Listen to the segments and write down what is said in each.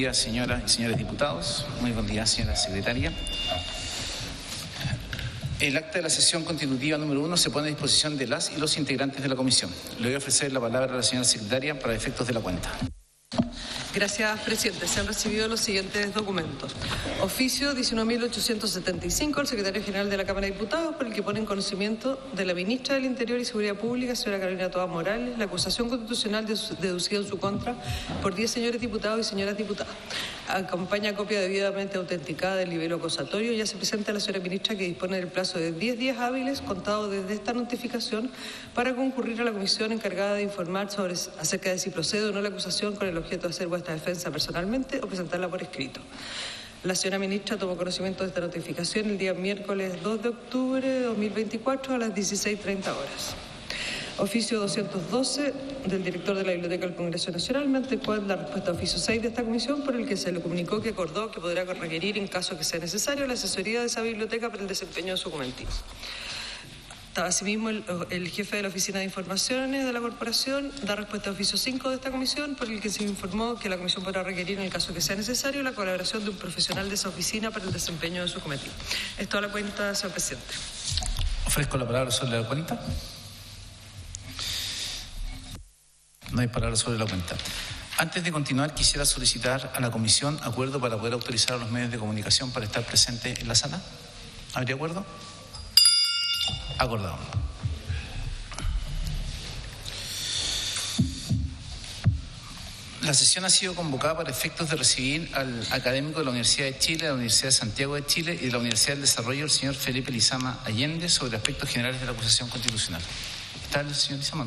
días, señoras y señores diputados. Muy buen día, señora secretaria. El acta de la sesión constitutiva número 1 se pone a disposición de las y los integrantes de la comisión. Le voy a ofrecer la palabra a la señora secretaria para efectos de la cuenta. Gracias, presidente. Se han recibido los siguientes documentos. Oficio 19.875 al secretario general de la Cámara de Diputados, por el que pone en conocimiento de la ministra del Interior y Seguridad Pública, señora Carolina Toá Morales, la acusación constitucional deducida en su contra por 10 señores diputados y señoras diputadas. Acompaña copia debidamente autenticada del libelo acusatorio. Ya se presenta a la señora ministra, que dispone del plazo de 10 días hábiles contado desde esta notificación para concurrir a la comisión encargada de informar acerca de si procede o no la acusación, con el objeto de hacer vuestra defensa personalmente o presentarla por escrito. La señora ministra tomó conocimiento de esta notificación el día miércoles 2 de octubre de 2024 a las 16:30 horas. Oficio 212 del director de la Biblioteca del Congreso Nacional, mediante el cual la respuesta a oficio 6 de esta comisión, por el que se le comunicó que acordó que podrá requerir, en caso que sea necesario, la asesoría de esa biblioteca para el desempeño de su cometido. Asimismo, el jefe de la Oficina de Informaciones de la Corporación da respuesta a oficio 5 de esta comisión, por el que se informó que la comisión podrá requerir, en el caso que sea necesario, la colaboración de un profesional de esa oficina para el desempeño de su cometido. Es toda la cuenta, señor presidente. Ofrezco la palabra sobre la cuenta. No hay palabras sobre la cuenta. Antes de continuar, quisiera solicitar a la comisión acuerdo para poder autorizar a los medios de comunicación para estar presentes en la sala. ¿Habría acuerdo? Acordado. La sesión ha sido convocada para efectos de recibir al académico de la Universidad de Chile, de la Universidad de Santiago de Chile y de la Universidad del Desarrollo, el señor Felipe Lizama Allende, sobre aspectos generales de la acusación constitucional. ¿Está el señor Lizama?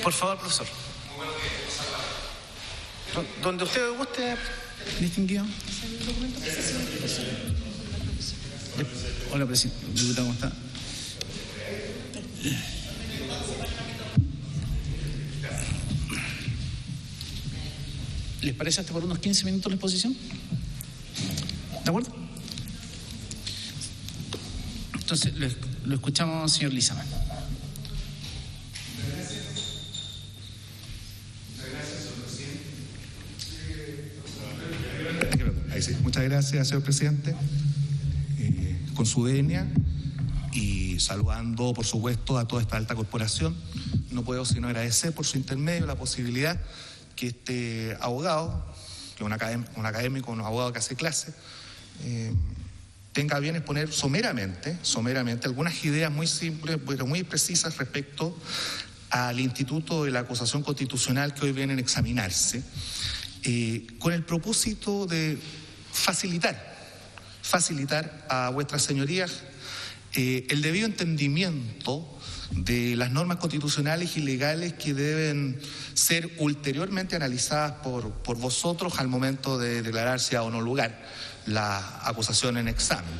Por favor, profesor. Donde usted guste, distinguido. Hola, presidente. Diputado, ¿cómo está? ¿Les parece hasta por unos 15 minutos la exposición? ¿De acuerdo? Entonces, lo escuchamos, señor Lizama. Muchas gracias, señor presidente. Con su venia y saludando, por supuesto, a toda esta alta corporación, no puedo sino agradecer por su intermedio la posibilidad que este abogado, que es un académico, un abogado que hace clase, tenga bien exponer someramente algunas ideas muy simples, pero muy precisas respecto al instituto de la acusación constitucional que hoy vienen a examinarse, con el propósito de facilitar a vuestras señorías el debido entendimiento de las normas constitucionales y legales que deben ser ulteriormente analizadas por vosotros al momento de declarar si ha o no lugar la acusación en examen,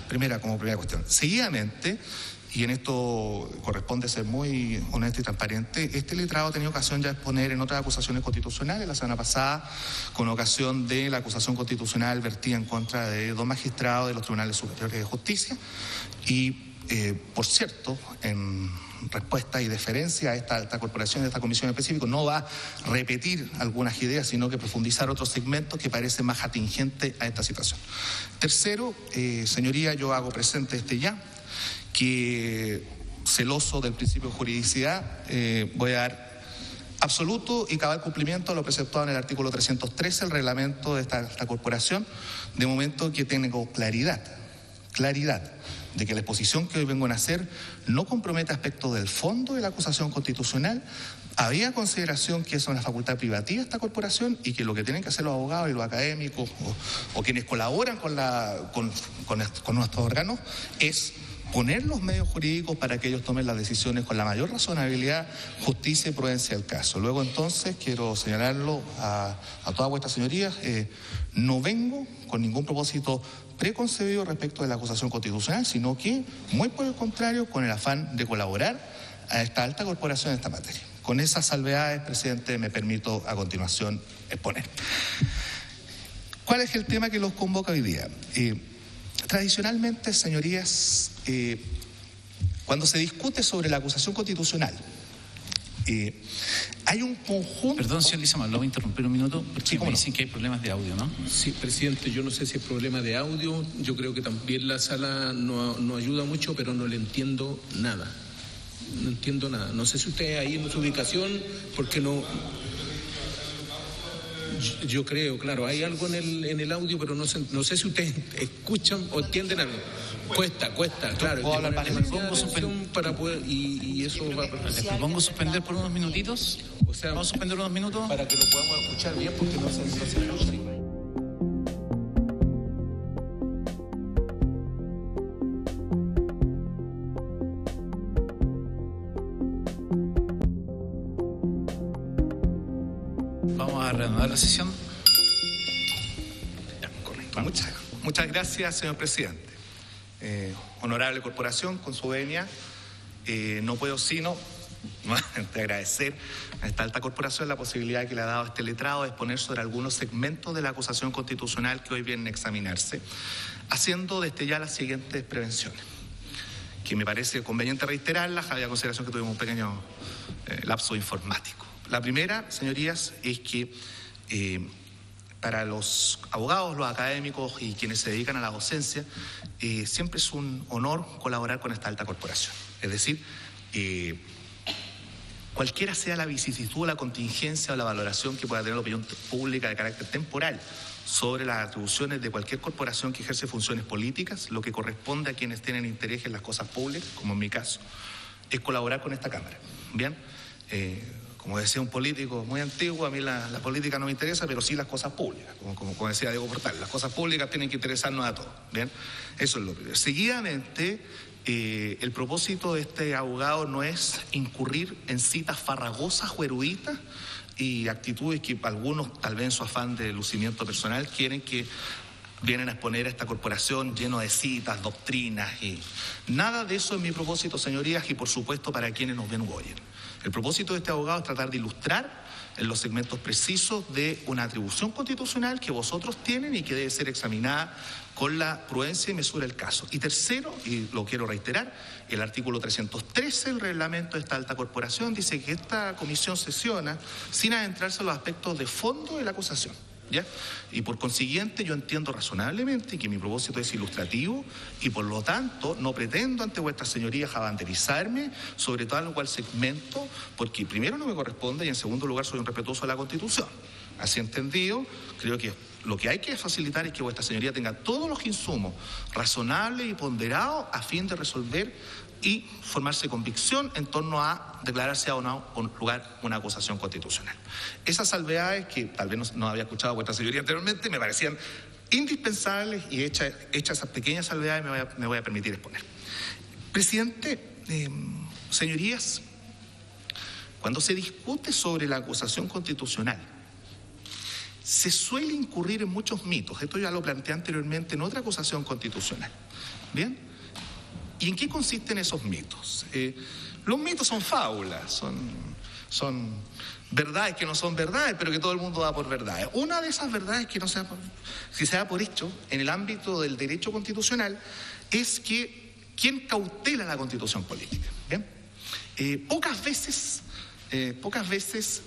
como primera cuestión. Seguidamente, y en esto corresponde ser muy honesto y transparente, este letrado ha tenido ocasión ya de exponer en otras acusaciones constitucionales, la semana pasada, con ocasión de la acusación constitucional vertida en contra de 2 magistrados de los Tribunales Superiores de Justicia. Y, por cierto, en respuesta y deferencia a esta alta corporación, a esta comisión específica, no va a repetir algunas ideas, sino que profundizar otros segmentos que parecen más atingentes a esta situación. Tercero, señoría, yo hago presente que, celoso del principio de juridicidad, voy a dar absoluto y cabal cumplimiento a lo preceptuado en el artículo 313 del reglamento de esta corporación, de momento que tengo claridad de que la exposición que hoy vengo a hacer no compromete aspectos del fondo de la acusación constitucional. Había consideración que es una facultad privativa esta corporación y que lo que tienen que hacer los abogados y los académicos o quienes colaboran con nuestros órganos es poner los medios jurídicos para que ellos tomen las decisiones con la mayor razonabilidad, justicia y prudencia del caso. Luego, entonces, quiero señalarlo a todas vuestras señorías, no vengo con ningún propósito preconcebido respecto de la acusación constitucional, sino que, muy por el contrario, con el afán de colaborar a esta alta corporación en esta materia. Con esas salvedades, presidente, me permito a continuación exponer. ¿Cuál es el tema que los convoca hoy día? Tradicionalmente, señorías, cuando se discute sobre la acusación constitucional, Hay un conjunto... Perdón, señor Lizama, lo voy a interrumpir un minuto, porque Sí, me dicen que hay problemas de audio, ¿no? Sí, presidente, yo no sé si es problema de audio, yo creo que también la sala no ayuda mucho, pero no le entiendo nada. No entiendo nada. No sé si usted ahí en su ubicación, porque no... Yo creo, claro, hay algo en el audio, pero no sé si ustedes escuchan o entienden algo. Cuesta, claro. ¿Puedo hablar y eso va a... ¿Les propongo suspender por unos minutitos? O sea, ¿Vamos a suspender unos minutos? para que lo podamos escuchar bien, porque no se escucha. Vamos a reanudar la sesión. Correcto. Muchas gracias, señor presidente. Honorable corporación, con su venia, no puedo sino nuevamente agradecer a esta alta corporación la posibilidad que le ha dado este letrado de exponer sobre algunos segmentos de la acusación constitucional que hoy vienen a examinarse, haciendo desde ya las siguientes prevenciones, que me parece conveniente reiterarlas, había consideración que tuvimos un pequeño lapso informático. La primera, señorías, es que para los abogados, los académicos y quienes se dedican a la docencia, siempre es un honor colaborar con esta alta corporación. Es decir, cualquiera sea la vicisitud, la contingencia o la valoración que pueda tener la opinión pública de carácter temporal sobre las atribuciones de cualquier corporación que ejerce funciones políticas, lo que corresponde a quienes tienen interés en las cosas públicas, como en mi caso, es colaborar con esta Cámara. Bien, como decía un político muy antiguo, a mí la política no me interesa, pero sí las cosas públicas. Como decía Diego Portal, las cosas públicas tienen que interesarnos a todos. Bien, eso es lo primero. Seguidamente, el propósito de este abogado no es incurrir en citas farragosas o eruditas y actitudes que algunos, tal vez en su afán de lucimiento personal, quieren que vienen a exponer a esta corporación lleno de citas, doctrinas y nada de eso es mi propósito, señorías, y por supuesto para quienes nos ven u oyen. El propósito de este abogado es tratar de ilustrar en los segmentos precisos de una atribución constitucional que vosotros tienen y que debe ser examinada con la prudencia y mesura del caso. Y tercero, y lo quiero reiterar, el artículo 313 del reglamento de esta alta corporación dice que esta comisión sesiona sin adentrarse en los aspectos de fondo de la acusación. ¿Ya? Y por consiguiente yo entiendo razonablemente que mi propósito es ilustrativo y por lo tanto no pretendo ante vuestras señorías abanderizarme sobre tal o cual segmento, porque primero no me corresponde y en segundo lugar soy un respetuoso de la Constitución. Así entendido, creo que lo que hay que facilitar es que vuestra señoría tenga todos los insumos razonables y ponderados a fin de resolver y formarse convicción en torno a declararse o no un lugar una acusación constitucional. Esas salvedades que tal vez no había escuchado vuestra señoría anteriormente me parecían indispensables y hechas esas pequeñas salvedades me voy a permitir exponer. Presidente, señorías, cuando se discute sobre la acusación constitucional, se suele incurrir en muchos mitos. Esto ya lo planteé anteriormente en otra acusación constitucional. ¿Bien? ¿Y en qué consisten esos mitos? Los mitos son fábulas, son verdades que no son verdades, pero que todo el mundo da por verdades. Una de esas verdades que si se da por hecho en el ámbito del derecho constitucional es que ¿quién cautela la constitución política? ¿Bien? Pocas veces,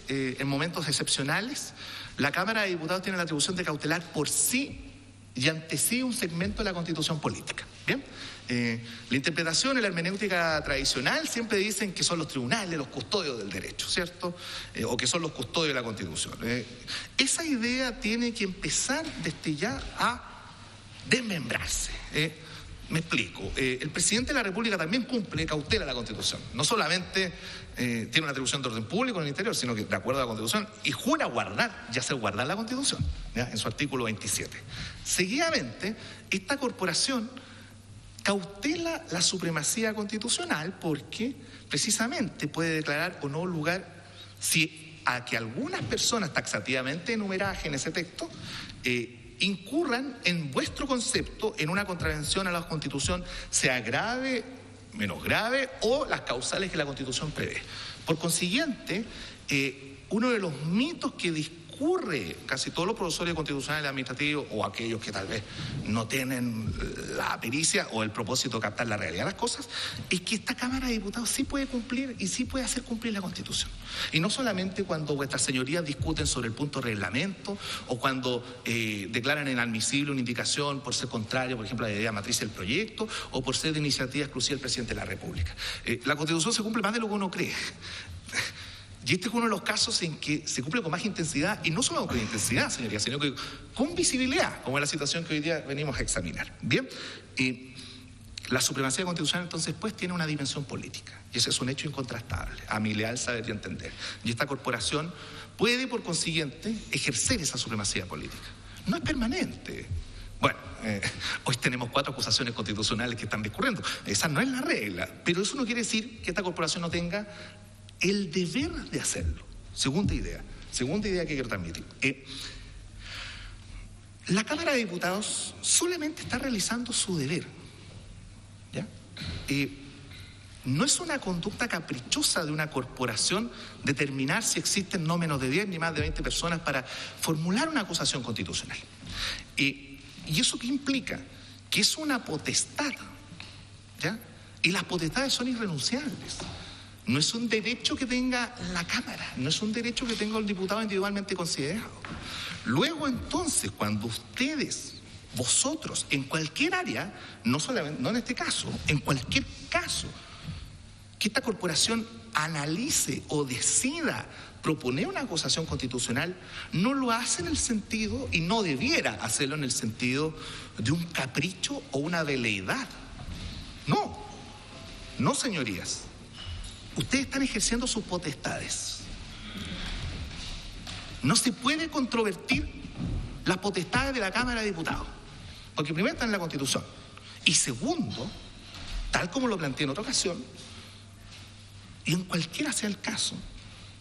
en momentos excepcionales, la Cámara de Diputados tiene la atribución de cautelar por sí y ante sí un segmento de la constitución política. ¿Bien? La interpretación y la hermenéutica tradicional siempre dicen que son los tribunales los custodios del derecho, ¿cierto? O que son los custodios de la Constitución. Esa idea tiene que empezar desde ya a desmembrarse. Me explico. El presidente de la República también cumple, cautela la Constitución. No solamente tiene una atribución de orden público en el interior, sino que de acuerdo a la Constitución, y jura guardar, ya sea guardar la Constitución, ¿ya? En su artículo 27. Seguidamente, esta corporación cautela la supremacía constitucional porque precisamente puede declarar o no lugar si a que algunas personas taxativamente enumeradas en ese texto incurran en vuestro concepto en una contravención a la Constitución, sea grave, menos grave o las causales que la Constitución prevé. Por consiguiente, uno de los mitos que discute ocurre, casi todos los profesores constitucionales administrativos o aquellos que tal vez no tienen la pericia o el propósito de captar la realidad de las cosas, es que esta Cámara de Diputados sí puede cumplir y sí puede hacer cumplir la Constitución. Y no solamente cuando vuestras señorías discuten sobre el punto de reglamento o cuando declaran inadmisible una indicación por ser contrario, por ejemplo, a la idea matriz del proyecto o por ser de iniciativa exclusiva del presidente de la República. La Constitución se cumple más de lo que uno cree. Y este es uno de los casos en que se cumple con más intensidad, y no solo con intensidad, señorías, sino que con visibilidad, como es la situación que hoy día venimos a examinar. Bien, la supremacía constitucional entonces pues tiene una dimensión política, y ese es un hecho incontrastable, a mi leal saber y entender. Y esta corporación puede, por consiguiente, ejercer esa supremacía política. No es permanente. Bueno, hoy tenemos 4 acusaciones constitucionales que están discurriendo. Esa no es la regla, pero eso no quiere decir que esta corporación no tenga el deber de hacerlo. Segunda idea que quiero transmitir. La Cámara de Diputados solamente está realizando su deber, ¿ya? No es una conducta caprichosa de una corporación determinar si existen no menos de 10 ni más de 20 personas para formular una acusación constitucional. ¿Y eso qué implica? Que es una potestad, ¿ya? Y las potestades son irrenunciables. No es un derecho que tenga la Cámara, no es un derecho que tenga el diputado individualmente considerado. Luego entonces, cuando ustedes, vosotros, en cualquier área, no solamente, no en este caso, en cualquier caso, que esta corporación analice o decida proponer una acusación constitucional, no lo hace en el sentido, y no debiera hacerlo en el sentido de un capricho o una veleidad. No, señorías. Ustedes están ejerciendo sus potestades. No se puede controvertir las potestades de la Cámara de Diputados, porque primero están en la Constitución y segundo, tal como lo planteé en otra ocasión, y en cualquiera sea el caso,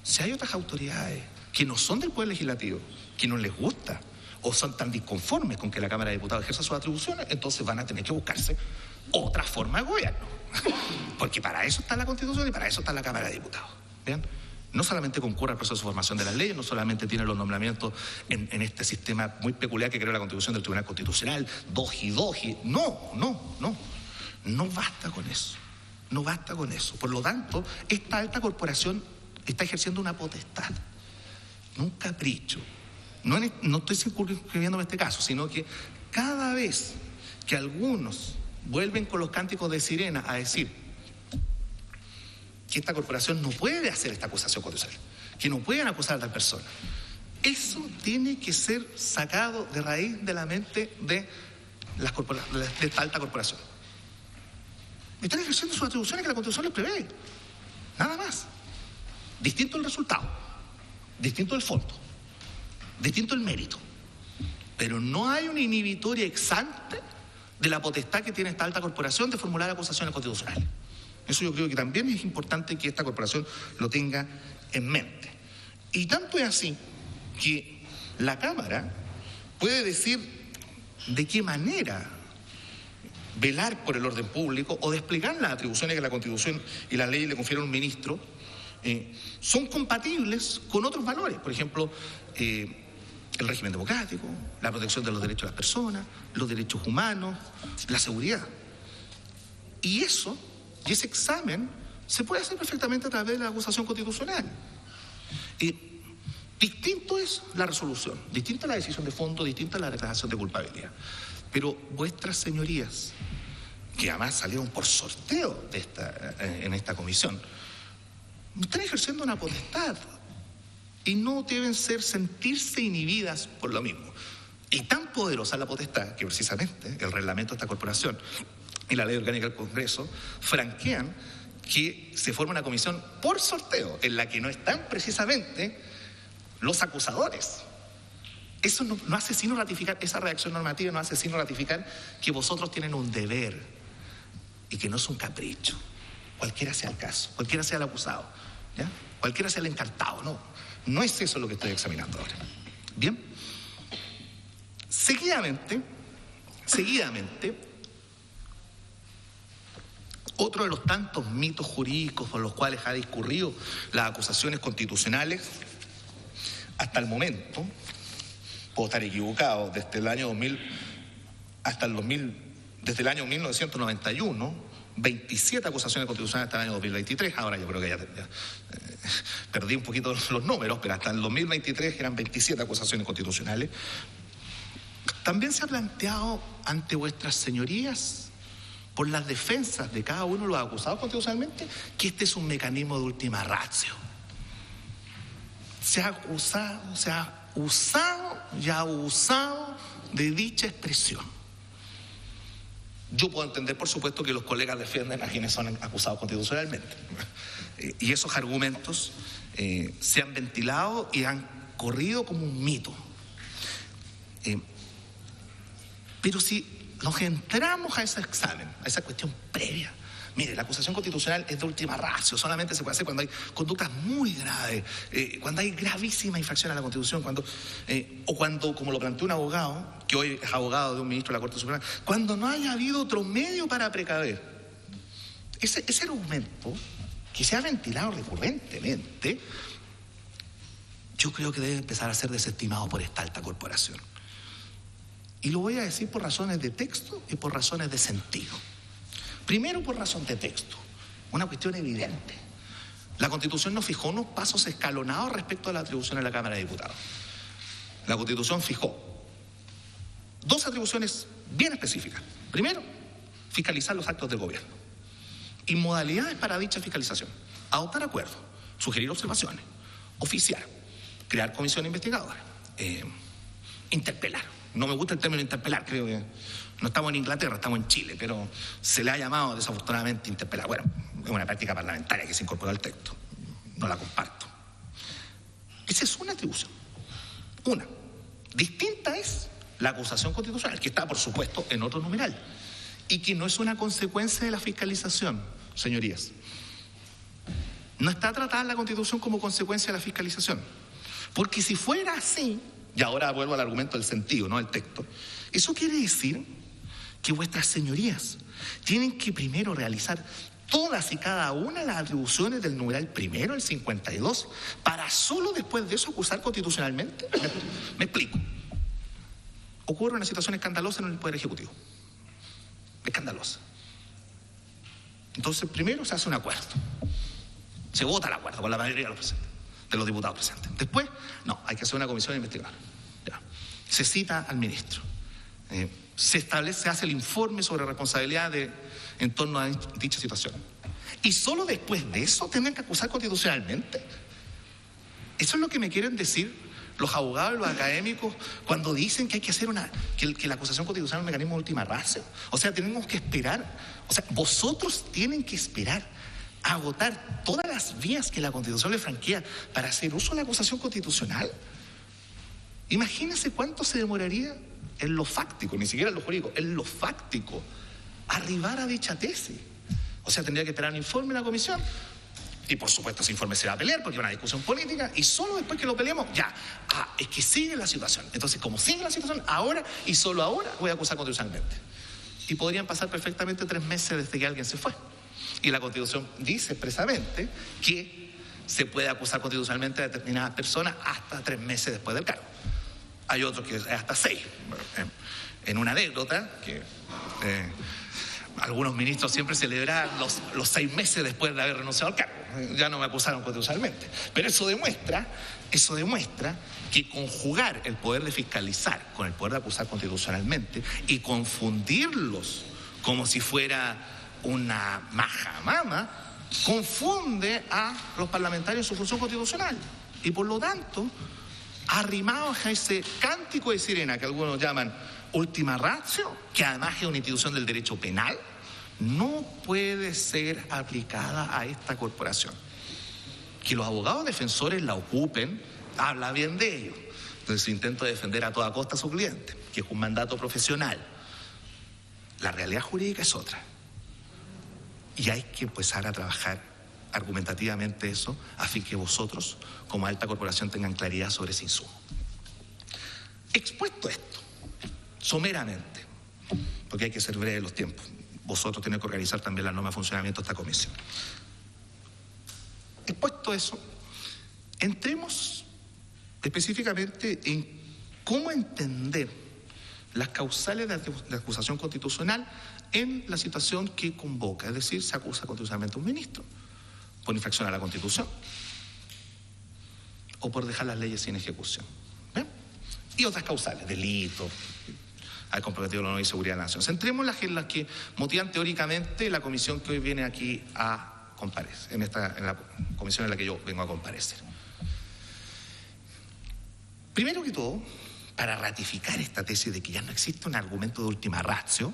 si hay otras autoridades que no son del Poder Legislativo, que no les gusta o son tan disconformes con que la Cámara de Diputados ejerza sus atribuciones, entonces van a tener que buscarse otra forma de gobierno. Porque para eso está la Constitución y para eso está la Cámara de Diputados. ¿Vean? No solamente concurre al proceso de formación de las leyes, no solamente tiene los nombramientos en este sistema muy peculiar que creó la Constitución del Tribunal Constitucional, doji. No basta con eso. No basta con eso. Por lo tanto, esta alta corporación está ejerciendo una potestad, no un capricho. No estoy circunscribiéndome en este caso, sino que cada vez que algunos vuelven con los cánticos de sirena a decir que esta corporación no puede hacer esta acusación constitucional, que no pueden acusar a tal persona, eso tiene que ser sacado de raíz de la mente de esta alta corporación. Están ejerciendo sus atribuciones que la Constitución les prevé, nada más. Distinto el resultado, distinto el fondo, distinto el mérito, pero no hay una inhibitoria ex ante de la potestad que tiene esta alta corporación de formular acusaciones constitucionales. Eso yo creo que también es importante que esta corporación lo tenga en mente. Y tanto es así que la Cámara puede decir de qué manera velar por el orden público o desplegar las atribuciones que la Constitución y la ley le confieren a un ministro son compatibles con otros valores. Por ejemplo, el régimen democrático, la protección de los derechos de las personas, los derechos humanos, la seguridad. Y ese examen se puede hacer perfectamente a través de la acusación constitucional. Distinto es la resolución, distinta la decisión de fondo, distinta la declaración de culpabilidad. Pero vuestras señorías, que además salieron por sorteo en esta comisión, están ejerciendo una potestad y no deben sentirse inhibidas por lo mismo. Y tan poderosa la potestad que precisamente el reglamento de esta corporación y la ley orgánica del Congreso franquean que se forme una comisión por sorteo en la que no están precisamente los acusadores. Eso no hace sino ratificar, esa redacción normativa no hace sino ratificar que vosotros tienen un deber y que no es un capricho, cualquiera sea el caso, cualquiera sea el acusado, ¿ya? Cualquiera sea el encartado, no es eso lo que estoy examinando ahora. Bien, seguidamente, otro de los tantos mitos jurídicos por los cuales ha discurrido las acusaciones constitucionales hasta el momento, puedo estar equivocado, desde el año 2000 hasta el 2000, desde el año 1991, 27 acusaciones constitucionales hasta el año 2023, ahora yo creo que ya perdí un poquito los números, pero hasta el 2023 eran 27 acusaciones constitucionales. También se ha planteado ante vuestras señorías, por las defensas de cada uno de los acusados constitucionalmente, que este es un mecanismo de ultima ratio. Se ha acusado, se ha usado y abusado de dicha expresión. Yo puedo entender, por supuesto, que los colegas defienden a quienes son acusados constitucionalmente. Y esos argumentos se han ventilado y han corrido como un mito. Pero si nos entramos a ese examen, a esa cuestión previa, mire, la acusación constitucional es de última ratio, solamente se puede hacer cuando hay conductas muy graves, cuando hay gravísima infracción a la Constitución, o cuando, como lo planteó un abogado, que hoy es abogado de un ministro de la Corte Suprema, cuando no haya habido otro medio para precaver. Ese argumento, que se ha ventilado recurrentemente, yo creo que debe empezar a ser desestimado por esta alta corporación. Y lo voy a decir por razones de texto y por razones de sentido. Primero, por razón de texto, una cuestión evidente. La Constitución nos fijó unos pasos escalonados respecto a la atribución de la Cámara de Diputados. La Constitución fijó dos atribuciones bien específicas. Primero, fiscalizar los actos del gobierno. Y modalidades para dicha fiscalización: adoptar acuerdos, sugerir observaciones, oficiar, crear comisión investigadora, interpelar. No me gusta el término interpelar, creo que no estamos en Inglaterra, estamos en Chile, pero se le ha llamado desafortunadamente interpelar. Bueno, es una práctica parlamentaria que se incorporó al texto, no la comparto. Esa es una atribución. Una. Distinta es la acusación constitucional, que está, por supuesto, en otro numeral, y que no es una consecuencia de la fiscalización, señorías. No está tratada la Constitución como consecuencia de la fiscalización, porque si fuera así, y ahora vuelvo al argumento del sentido, no del texto, eso quiere decir que vuestras señorías tienen que primero realizar todas y cada una de las atribuciones del numeral primero, el 52, para solo después de eso acusar constitucionalmente. Me explico. Ocurre una situación escandalosa en el Poder Ejecutivo. Escandalosa. Entonces, primero se hace un acuerdo. Se vota el acuerdo con la mayoría de los diputados presentes. Después, no, hay que hacer una comisión investigadora. Ya. Se cita al ministro. Se hace el informe sobre responsabilidad en torno a dicha situación. Y solo después de eso tendrán que acusar constitucionalmente. Eso es lo que me quieren decir los abogados y los académicos cuando dicen que hay que hacer que la acusación constitucional es un mecanismo de última ratio. O sea, tenemos que esperar. O sea, vosotros tienen que esperar a agotar todas las vías que la Constitución le franquea para hacer uso de la acusación constitucional. Imagínense cuánto se demoraría en lo fáctico, ni siquiera en lo jurídico, en lo fáctico, arribar a dicha tesis. O sea, tendría que esperar un informe de la comisión, y por supuesto ese informe se va a pelear porque es una discusión política, y solo después que lo peleemos, ya, es que sigue la situación. Entonces, como sigue la situación, ahora y solo ahora voy a acusar constitucionalmente. Y podrían pasar perfectamente 3 meses desde que alguien se fue. Y la Constitución dice expresamente que se puede acusar constitucionalmente a determinadas personas hasta 3 meses después del cargo. Hay otros que es hasta 6. En una anécdota, que algunos ministros siempre celebran los 6 meses después de haber renunciado al cargo. Ya no me acusaron constitucionalmente. Pero eso demuestra que conjugar el poder de fiscalizar con el poder de acusar constitucionalmente y confundirlos como si fuera una majamama, confunde a los parlamentarios en su función constitucional. Y por lo tanto, arrimados a ese cántico de sirena que algunos llaman última ratio, que además es una institución del derecho penal, no puede ser aplicada a esta corporación. Que los abogados defensores la ocupen, habla bien de ellos. Entonces intento defender a toda costa a su cliente, que es un mandato profesional. La realidad jurídica es otra. Y hay que empezar a trabajar argumentativamente eso, a fin que vosotros, como alta corporación, tengan claridad sobre ese insumo. Expuesto esto, someramente, porque hay que ser breve los tiempos, vosotros tenéis que organizar también la norma de funcionamiento de esta comisión. Expuesto eso, entremos específicamente en cómo entender las causales de acusación constitucional en la situación que convoca, es decir, se acusa constitucionalmente a un ministro por infracción a la Constitución o por dejar las leyes sin ejecución. ¿Bien? Y otras causales, delitos, al comprometido la honor y seguridad de la nación. Centrémonos en las que motivan teóricamente la comisión que hoy viene aquí a comparecer, en la comisión en la que yo vengo a comparecer. Primero que todo, para ratificar esta tesis de que ya no existe un argumento de última ratio,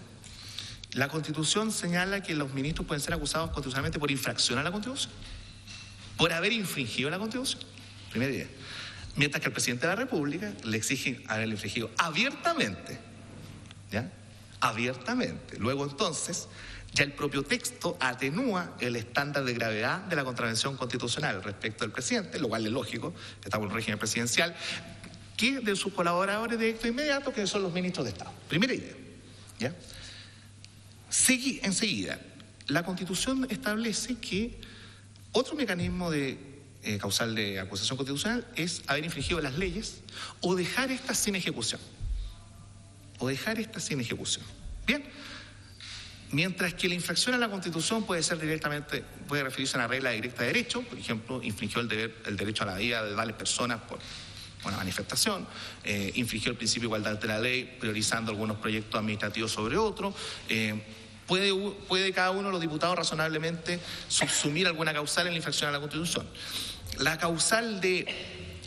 la Constitución señala que los ministros pueden ser acusados constitucionalmente por infracción a la Constitución, por haber infringido la Constitución. Primera idea. Mientras que al presidente de la República le exigen haberle infringido abiertamente, ¿ya? Abiertamente. Luego entonces, ya el propio texto atenúa el estándar de gravedad de la contravención constitucional respecto del presidente, lo cual es lógico, estamos en un régimen presidencial, que de sus colaboradores directos e inmediatos, que son los ministros de Estado. Primera idea, ¿ya? Enseguida, la Constitución establece que otro mecanismo de causal de acusación constitucional es haber infringido las leyes o dejar estas sin ejecución. Bien, mientras que la infracción a la Constitución puede referirse a una regla directa de derecho, por ejemplo, infringió el derecho a la vida de varias personas por una manifestación, infringió el principio de igualdad de la ley, priorizando algunos proyectos administrativos sobre otros. Puede cada uno de los diputados razonablemente subsumir alguna causal en la infracción a la Constitución. La causal de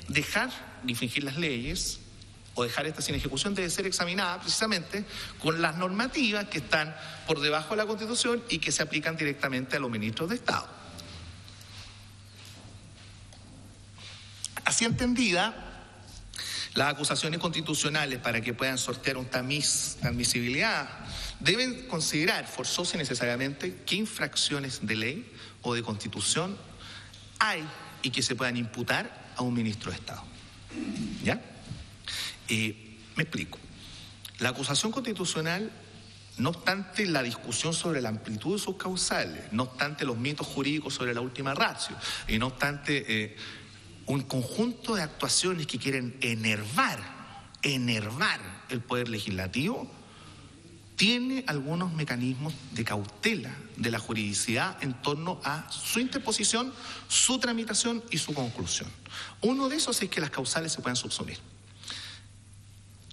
dejar de infringir las leyes o dejar esta sin ejecución debe ser examinada precisamente con las normativas que están por debajo de la Constitución y que se aplican directamente a los ministros de Estado. Así entendida, las acusaciones constitucionales, para que puedan sortear un tamiz de admisibilidad, deben considerar forzosa y necesariamente qué infracciones de ley o de Constitución hay y que se puedan imputar a un ministro de Estado. ¿Ya? Me explico. La acusación constitucional, no obstante la discusión sobre la amplitud de sus causales, no obstante los mitos jurídicos sobre la última ratio, y no obstante un conjunto de actuaciones que quieren enervar el poder legislativo, tiene algunos mecanismos de cautela de la juridicidad en torno a su interposición, su tramitación y su conclusión. Uno de esos es que las causales se pueden subsumir.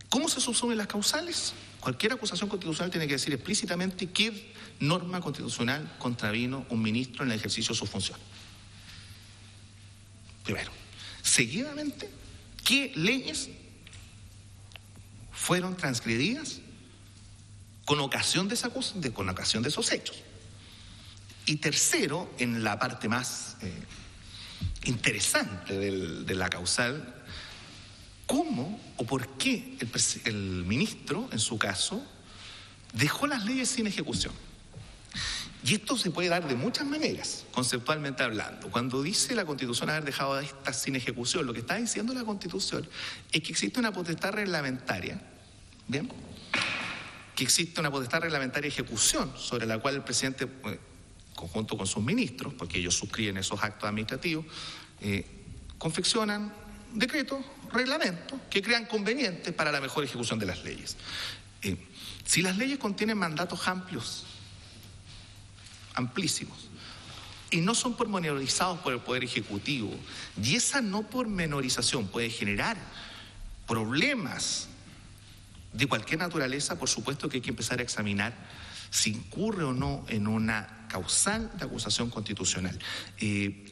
¿Cómo se subsumen las causales? Cualquier acusación constitucional tiene que decir explícitamente qué norma constitucional contravino un ministro en el ejercicio de su función. Primero. Seguidamente, ¿qué leyes fueron transgredidas con ocasión de esos hechos? Y tercero, en la parte más interesante de la causal, ¿cómo o por qué el ministro, en su caso, dejó las leyes sin ejecución? Y esto se puede dar de muchas maneras, conceptualmente hablando. Cuando dice la Constitución haber dejado estas sin ejecución, lo que está diciendo la Constitución es que existe una potestad reglamentaria, ¿bien? Que existe una potestad reglamentaria de ejecución sobre la cual el presidente, conjunto con sus ministros, porque ellos suscriben esos actos administrativos, confeccionan decretos, reglamentos que crean convenientes para la mejor ejecución de las leyes. Si las leyes contienen mandatos amplísimos y no son pormenorizados por el Poder Ejecutivo, y esa no pormenorización puede generar problemas de cualquier naturaleza, por supuesto que hay que empezar a examinar si incurre o no en una causal de acusación constitucional.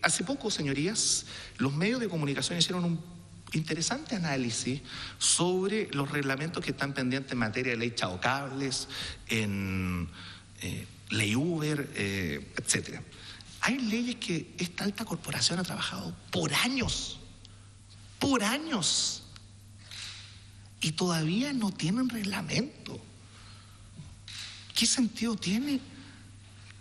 Hace poco, señorías, los medios de comunicación hicieron un interesante análisis sobre los reglamentos que están pendientes en materia de ley Chao Cables, en ley Uber, etcétera. Hay leyes que esta alta corporación ha trabajado por años, y todavía no tienen reglamento. ¿Qué sentido tiene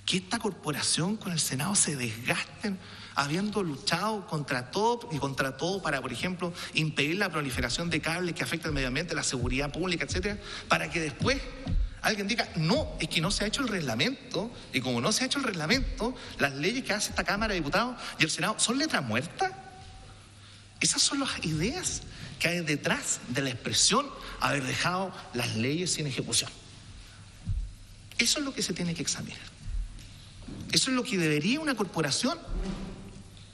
que esta corporación con el Senado se desgasten habiendo luchado contra todo para, por ejemplo, impedir la proliferación de cables que afectan al medio ambiente, la seguridad pública, etcétera, para que después alguien diga, no, es que no se ha hecho el reglamento, y como no se ha hecho el reglamento, las leyes que hace esta Cámara de Diputados y el Senado son letras muertas? Esas son las ideas que hay detrás de la expresión haber dejado las leyes sin ejecución. Eso es lo que se tiene que examinar. Eso es lo que debería una corporación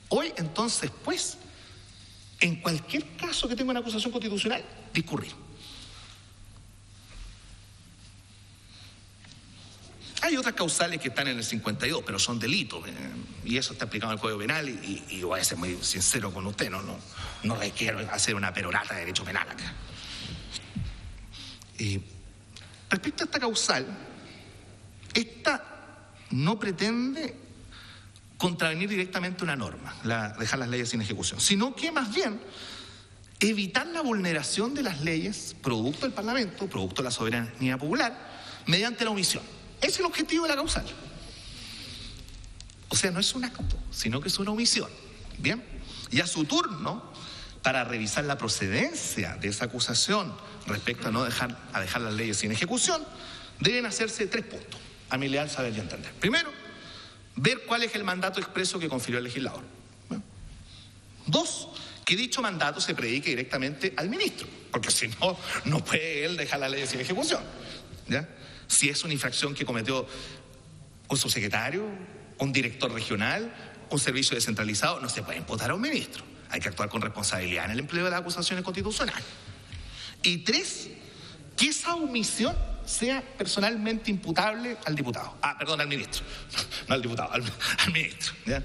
hoy, entonces, pues, en cualquier caso que tenga una acusación constitucional, discurrir. Hay otras causales que están en el 52, pero son delitos, y eso está explicado en el Código Penal, y voy a ser muy sincero con usted, no requiero hacer una perorata de derecho penal acá. Respecto a esta causal, esta no pretende contravenir directamente una norma, dejar las leyes sin ejecución, sino que más bien evitar la vulneración de las leyes producto del Parlamento, producto de la soberanía popular, mediante la omisión. Ese es el objetivo de la causal. O sea, no es un acto, sino que es una omisión. Bien, y a su turno, para revisar la procedencia de esa acusación respecto a dejar las leyes sin ejecución, deben hacerse 3 puntos, a mi leal saber y entender. Primero, ver cuál es el mandato expreso que confirió el legislador. 2, que dicho mandato se predique directamente al ministro, porque si no, no puede él dejar las leyes sin ejecución. ¿Ya? Si es una infracción que cometió un subsecretario, un director regional, un servicio descentralizado, no se puede imputar a un ministro. Hay que actuar con responsabilidad en el empleo de las acusaciones constitucionales. Y 3, que esa omisión sea personalmente imputable al diputado. Al ministro. No al diputado, al ministro. ¿Ya?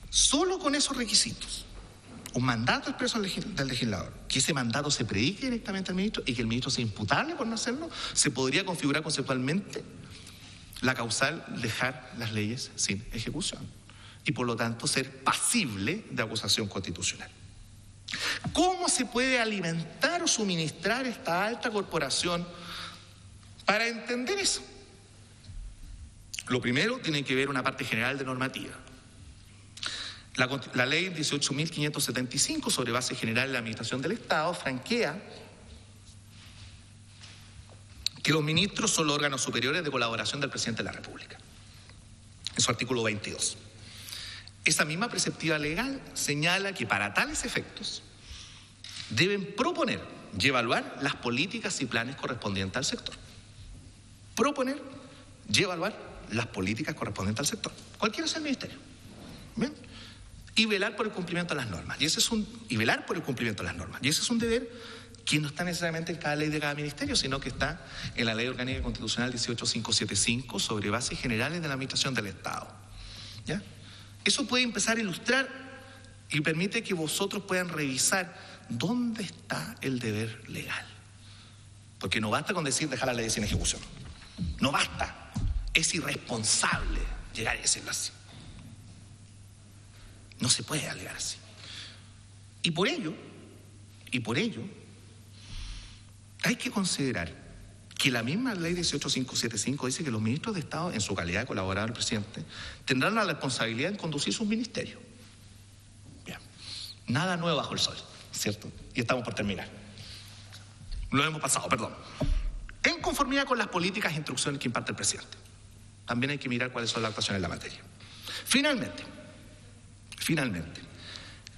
Solo con esos requisitos, un mandato expreso del legislador, que ese mandato se predique directamente al ministro y que el ministro sea imputable por no hacerlo, se podría configurar conceptualmente la causal dejar las leyes sin ejecución y por lo tanto ser pasible de acusación constitucional. ¿Cómo se puede alimentar o suministrar esta alta corporación para entender eso? Lo primero tiene que ver una parte general de normativa. La ley 18.575 sobre base general de la administración del Estado franquea que los ministros son los órganos superiores de colaboración del presidente de la República. En su artículo 22. Esa misma preceptiva legal señala que para tales efectos deben proponer y evaluar las políticas y planes correspondientes al sector. Proponer y evaluar las políticas correspondientes al sector. Cualquiera sea el ministerio. ¿Bien? Y velar por el cumplimiento de las normas. Y ese es un deber que no está necesariamente en cada ley de cada ministerio, sino que está en la Ley Orgánica Constitucional 18575 sobre bases generales de la administración del Estado. ¿Ya? Eso puede empezar a ilustrar y permite que vosotros puedan revisar dónde está el deber legal. Porque no basta con decir dejar la ley sin ejecución. No basta. Es irresponsable llegar a decirlo así. No se puede alegar así. Y por ello, hay que considerar que la misma ley 18575 dice que los ministros de Estado, en su calidad de colaborador del presidente, tendrán la responsabilidad en conducir sus ministerios. Bien. Nada nuevo bajo el sol, ¿cierto? Y estamos por terminar. Lo hemos pasado, perdón. En conformidad con las políticas e instrucciones que imparte el presidente. También hay que mirar cuáles son las actuaciones en la materia. Finalmente,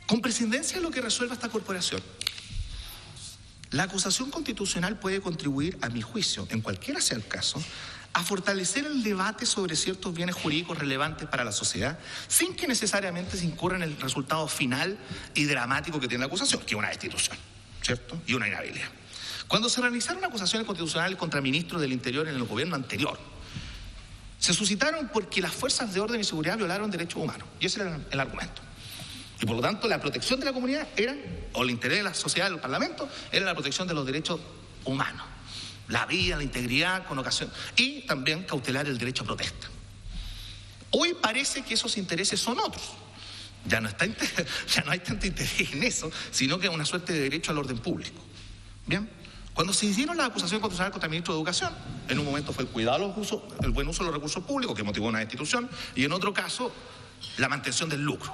con prescindencia de lo que resuelva esta corporación, la acusación constitucional puede contribuir, a mi juicio, en cualquiera sea el caso, a fortalecer el debate sobre ciertos bienes jurídicos relevantes para la sociedad, sin que necesariamente se incurra en el resultado final y dramático que tiene la acusación, que es una destitución, ¿cierto? Y una inhabilidad. Cuando se realizaron acusaciones constitucionales contra ministros del Interior en el gobierno anterior, se suscitaron porque las fuerzas de orden y seguridad violaron derechos humanos. Y ese era el argumento. Y por lo tanto, la protección de la comunidad o el interés de la sociedad, del Parlamento, era la protección de los derechos humanos. La vida, la integridad, con ocasión. Y también cautelar el derecho a protesta. Hoy parece que esos intereses son otros. Ya no hay tanto interés en eso, sino que es una suerte de derecho al orden público. ¿Bien? Cuando se hicieron las acusaciones constitucionales contra el ministro de Educación, en un momento fue el buen uso de los recursos públicos, que motivó una destitución, y en otro caso, la mantención del lucro.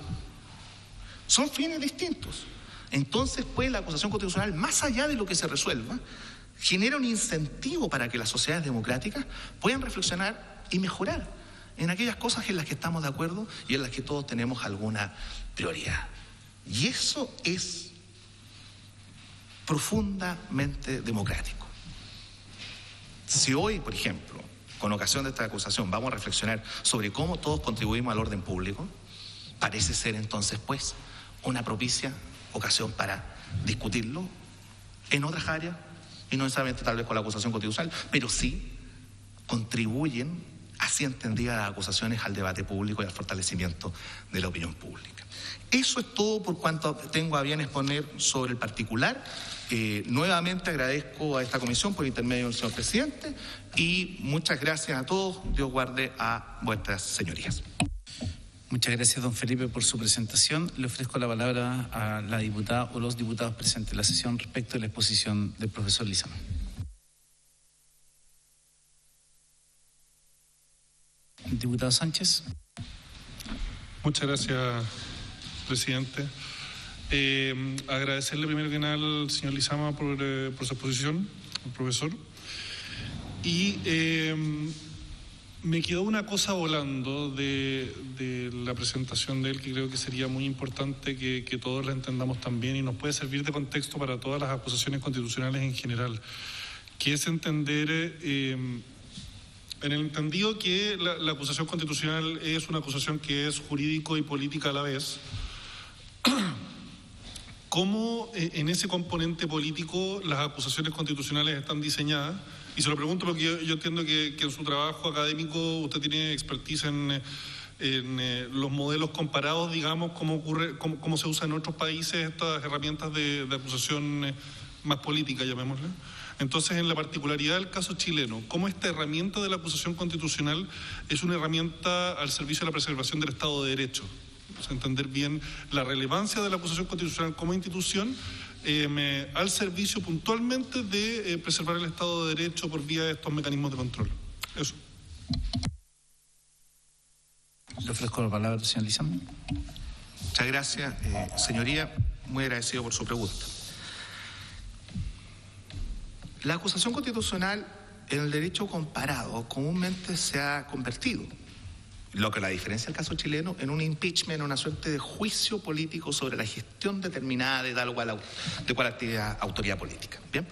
Son fines distintos. Entonces, pues, la acusación constitucional, más allá de lo que se resuelva, genera un incentivo para que las sociedades democráticas puedan reflexionar y mejorar en aquellas cosas en las que estamos de acuerdo y en las que todos tenemos alguna prioridad. Y eso es profundamente democrático. Si hoy, por ejemplo, con ocasión de esta acusación, vamos a reflexionar sobre cómo todos contribuimos al orden público, parece ser entonces, pues, una propicia ocasión para discutirlo en otras áreas, y no necesariamente tal vez con la acusación constitucional, pero sí contribuyen, así entendidas las acusaciones, al debate público y al fortalecimiento de la opinión pública. Eso es todo por cuanto tengo a bien exponer sobre el particular. Nuevamente agradezco a esta comisión por intermedio del señor presidente y muchas gracias a todos. Dios guarde a vuestras señorías. Muchas gracias, don Felipe, por su presentación. Le ofrezco la palabra a la diputada o los diputados presentes en la sesión respecto de la exposición del profesor Lizama. Diputado Sánchez. Muchas gracias, presidente. Agradecerle primero que nada al señor Lizama por su exposición, al profesor. Y me quedó una cosa volando de la presentación de él que creo que sería muy importante que todos la entendamos también y nos puede servir de contexto para todas las acusaciones constitucionales en general, que es entender, en el entendido que la acusación constitucional es una acusación que es jurídico y política a la vez, cómo en ese componente político las acusaciones constitucionales están diseñadas. Y se lo pregunto porque yo entiendo que en su trabajo académico usted tiene expertise en los modelos comparados, digamos, cómo se usan en otros países estas herramientas de acusación más política, llamémosle. Entonces, en la particularidad del caso chileno, ¿cómo esta herramienta de la acusación constitucional es una herramienta al servicio de la preservación del Estado de Derecho? O sea, entender bien la relevancia de la acusación constitucional como institución al servicio puntualmente de preservar el Estado de Derecho por vía de estos mecanismos de control. Eso. Le ofrezco la palabra al señor Lizama. Muchas gracias, señoría. Muy agradecido por su pregunta. La acusación constitucional en el derecho comparado comúnmente se ha convertido, lo que la diferencia del caso chileno, en un impeachment, una suerte de juicio político sobre la gestión determinada de tal o cual autoridad política. Bien,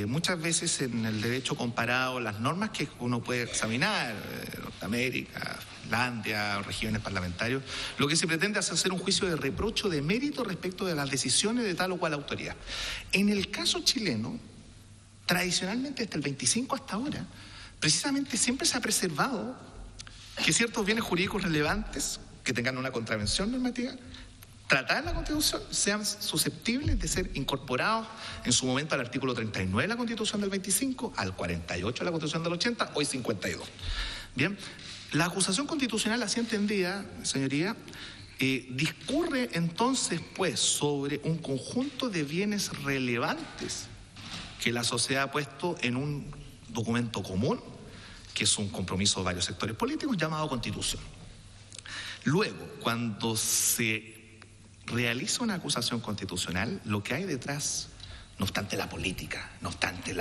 muchas veces en el derecho comparado, las normas que uno puede examinar, Norteamérica, Finlandia, regímenes parlamentarios, lo que se pretende es hacer un juicio de reproche de mérito respecto de las decisiones de tal o cual autoridad. En el caso chileno, tradicionalmente desde el 25 hasta ahora, precisamente siempre se ha preservado que ciertos bienes jurídicos relevantes que tengan una contravención normativa, tratada en la Constitución, sean susceptibles de ser incorporados en su momento al artículo 39 de la Constitución del 25, al 48 de la Constitución del 80, hoy 52. Bien, la acusación constitucional así entendida, señoría, discurre entonces pues sobre un conjunto de bienes relevantes que la sociedad ha puesto en un documento común, que es un compromiso de varios sectores políticos, llamado Constitución. Luego, cuando se realiza una acusación constitucional, lo que hay detrás, no obstante la política, no obstante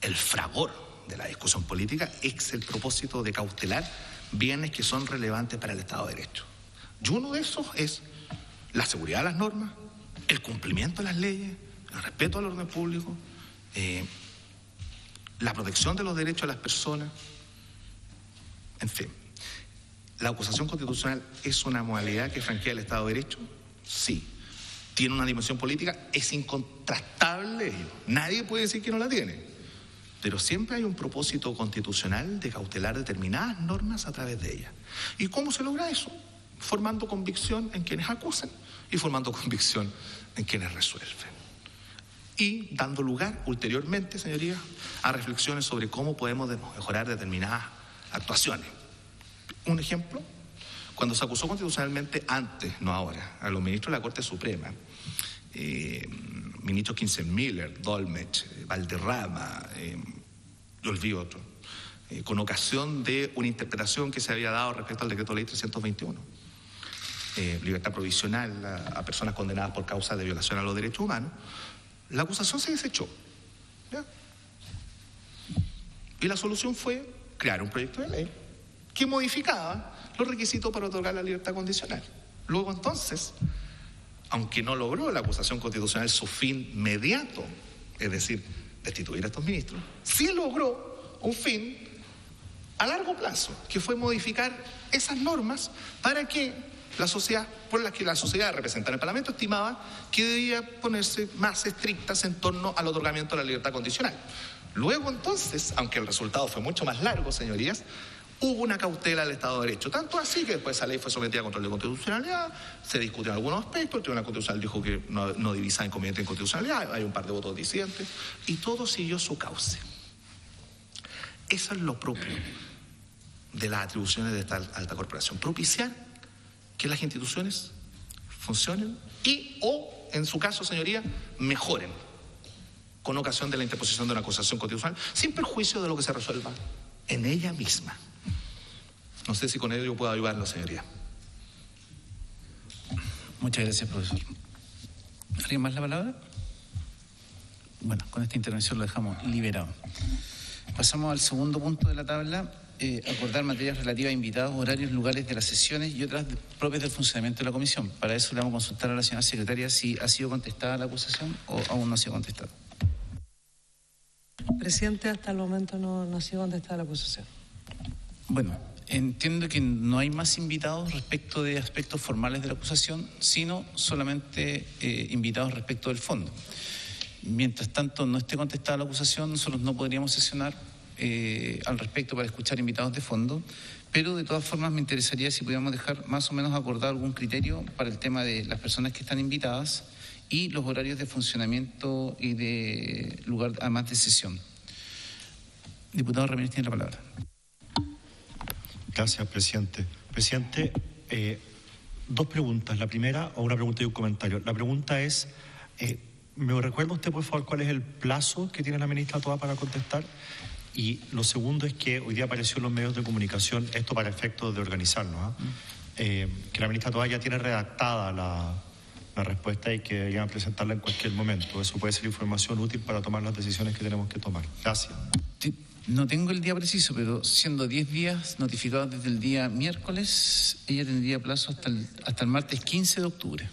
el fragor de la discusión política, es el propósito de cautelar bienes que son relevantes para el Estado de Derecho. Y uno de esos es la seguridad de las normas, el cumplimiento de las leyes, el respeto al orden público, la protección de los derechos de las personas, en fin. ¿La acusación constitucional es una modalidad que franquea el Estado de Derecho? Sí. ¿Tiene una dimensión política? Es incontrastable ello. Nadie puede decir que no la tiene. Pero siempre hay un propósito constitucional de cautelar determinadas normas a través de ellas. ¿Y cómo se logra eso? Formando convicción en quienes acusan y formando convicción en quienes resuelven. Y dando lugar ulteriormente, señorías, a reflexiones sobre cómo podemos mejorar determinadas actuaciones. Un ejemplo, cuando se acusó constitucionalmente antes, no ahora, a los ministros de la Corte Suprema, ministros Kinzenmiller, Dolmetsch, Valderrama, yo olvido otro, con ocasión de una interpretación que se había dado respecto al decreto ley 321, libertad provisional a personas condenadas por causa de violación a los derechos humanos, la acusación se desechó, ¿ya? Y la solución fue crear un proyecto de ley que modificaba los requisitos para otorgar la libertad condicional. Luego entonces, aunque no logró la acusación constitucional su fin inmediato, es decir, destituir a estos ministros, sí logró un fin a largo plazo, que fue modificar esas normas para que la sociedad, por las que la sociedad representada en el Parlamento estimaba que debía ponerse más estrictas en torno al otorgamiento de la libertad condicional. Luego entonces, aunque el resultado fue mucho más largo, señorías, hubo una cautela del Estado de Derecho, tanto así que después esa ley fue sometida a control de constitucionalidad, se discutieron algunos aspectos, el Tribunal Constitucional dijo que no divisaba inconveniente en constitucionalidad, hay un par de votos disidentes, y todo siguió su cauce. Eso es lo propio de las atribuciones de esta alta corporación, propiciar que las instituciones funcionen y, o, en su caso, señoría, mejoren con ocasión de la interposición de una acusación constitucional, sin perjuicio de lo que se resuelva en ella misma. No sé si con ello yo puedo ayudarlo, señoría. Muchas gracias, profesor. ¿Alguien más la palabra? Bueno, con esta intervención lo dejamos liberado. Pasamos al segundo punto de la tabla. Acordar materias relativas a invitados, horarios, lugares de las sesiones y otras propias del funcionamiento de la comisión. Para eso le vamos a consultar a la señora secretaria si ha sido contestada la acusación o aún no ha sido contestada. Presidente, hasta el momento no ha sido contestada la acusación. Bueno, entiendo que no hay más invitados respecto de aspectos formales de la acusación, sino solamente invitados respecto del fondo. Mientras tanto no esté contestada la acusación, nosotros no podríamos sesionar al respecto para escuchar invitados de fondo, pero de todas formas me interesaría si pudiéramos dejar más o menos acordado algún criterio para el tema de las personas que están invitadas y los horarios de funcionamiento y de lugar además de sesión. Diputado Ramírez tiene la palabra. Gracias, presidente. Presidente, dos preguntas. La primera, o una pregunta y un comentario. La pregunta es, ¿me recuerda usted, por favor, cuál es el plazo que tiene la ministra Toá para contestar? Y lo segundo es que hoy día apareció en los medios de comunicación, esto para efectos de organizarnos, que la ministra Toá ya tiene redactada la respuesta y que vayan a presentarla en cualquier momento. Eso puede ser información útil para tomar las decisiones que tenemos que tomar. Gracias. No tengo el día preciso, pero siendo 10 días notificados desde el día miércoles, ella tendría plazo hasta el martes 15 de octubre.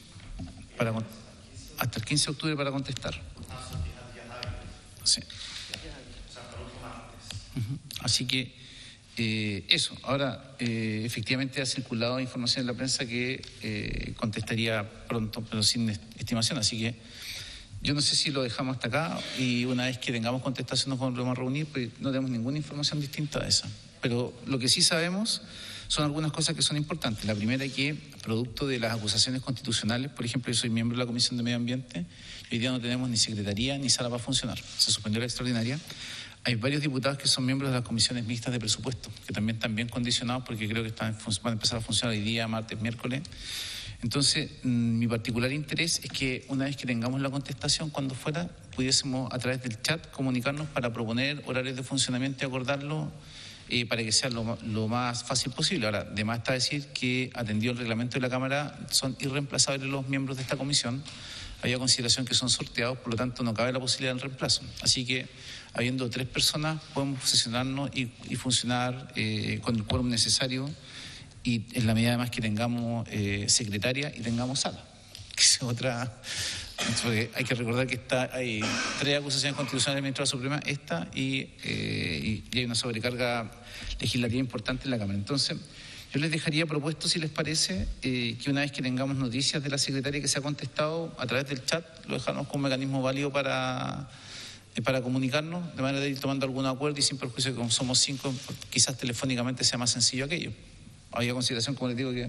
Hasta el 15 de octubre para contestar. Sí. Así que eso. Ahora, efectivamente ha circulado información en la prensa que contestaría pronto, pero sin estimación. Así que yo no sé si lo dejamos hasta acá y una vez que tengamos contestación nos volvemos a reunir, pues no tenemos ninguna información distinta a esa. Pero lo que sí sabemos son algunas cosas que son importantes. La primera es que, producto de las acusaciones constitucionales, por ejemplo, yo soy miembro de la Comisión de Medio Ambiente, hoy día no tenemos ni secretaría ni sala para funcionar. Se suspendió la extraordinaria. Hay varios diputados que son miembros de las comisiones mixtas de presupuesto, que también están bien condicionados porque creo que van a empezar a funcionar hoy día, martes, miércoles. Entonces, mi particular interés es que una vez que tengamos la contestación, cuando fuera, pudiésemos a través del chat comunicarnos para proponer horarios de funcionamiento y acordarlo para que sea lo más fácil posible. Ahora, de más está decir que, atendido el reglamento de la Cámara, son irreemplazables los miembros de esta comisión. Había consideración que son sorteados, por lo tanto no cabe la posibilidad del reemplazo. Así que, habiendo 3 personas, podemos sesionarnos y funcionar con el quórum necesario y en la medida además que tengamos secretaria y tengamos sala. Que es otra... Porque hay que recordar que hay 3 acusaciones constitucionales del Ministro de la Suprema, esta y hay una sobrecarga legislativa importante en la Cámara. Entonces, yo les dejaría propuesto, si les parece, que una vez que tengamos noticias de la secretaria que se ha contestado a través del chat, lo dejamos como un mecanismo válido para comunicarnos, de manera de ir tomando algún acuerdo y sin perjuicio que como somos 5, quizás telefónicamente sea más sencillo aquello. Había consideración, como les digo, que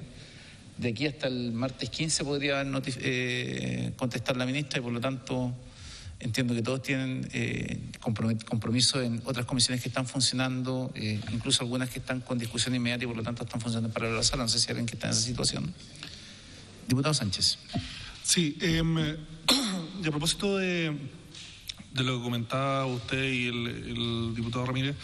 de aquí hasta el martes 15 podría contestar la ministra y por lo tanto entiendo que todos tienen compromiso en otras comisiones que están funcionando, incluso algunas que están con discusión inmediata y por lo tanto están funcionando en paralelo a la sala. No sé si hay alguien que está en esa situación. Diputado Sánchez. Sí, y a propósito de lo que comentaba usted y el diputado Ramírez,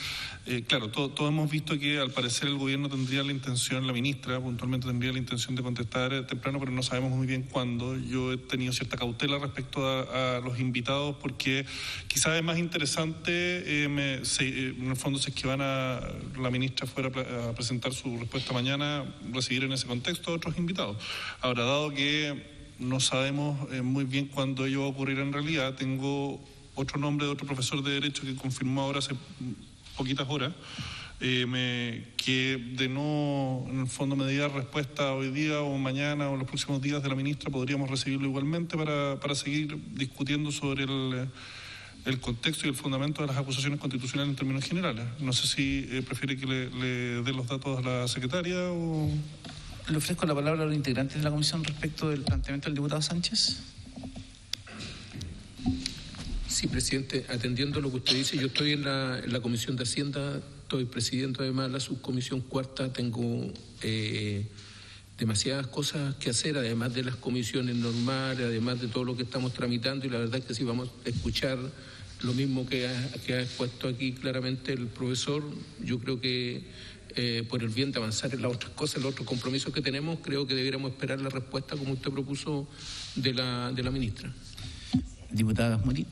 claro, todos hemos visto que al parecer el gobierno tendría la intención, la ministra puntualmente tendría la intención de contestar temprano, pero no sabemos muy bien cuándo. Yo he tenido cierta cautela respecto a los invitados porque quizás es más interesante, en el fondo, si es que la ministra fuera a presentar su respuesta mañana, recibir en ese contexto a otros invitados. Ahora, dado que no sabemos muy bien cuándo ello va a ocurrir en realidad. Tengo otro nombre de otro profesor de Derecho que confirmó ahora hace poquitas horas, que de no, en el fondo, me diera respuesta hoy día o mañana o en los próximos días de la ministra, podríamos recibirlo igualmente para seguir discutiendo sobre el contexto y el fundamento de las acusaciones constitucionales en términos generales. No sé si prefiere que le dé los datos a la secretaria o... Le ofrezco la palabra a los integrantes de la comisión respecto del planteamiento del diputado Sánchez. Sí, presidente, atendiendo lo que usted dice, yo estoy en la Comisión de Hacienda, estoy presidiendo además la subcomisión cuarta, tengo demasiadas cosas que hacer, además de las comisiones normales, además de todo lo que estamos tramitando, y la verdad es que si vamos a escuchar lo mismo que ha expuesto aquí claramente el profesor, yo creo que por el bien de avanzar en las otras cosas, en los otros compromisos que tenemos, creo que debiéramos esperar la respuesta, como usted propuso, de la ministra. Diputada Gasmuri.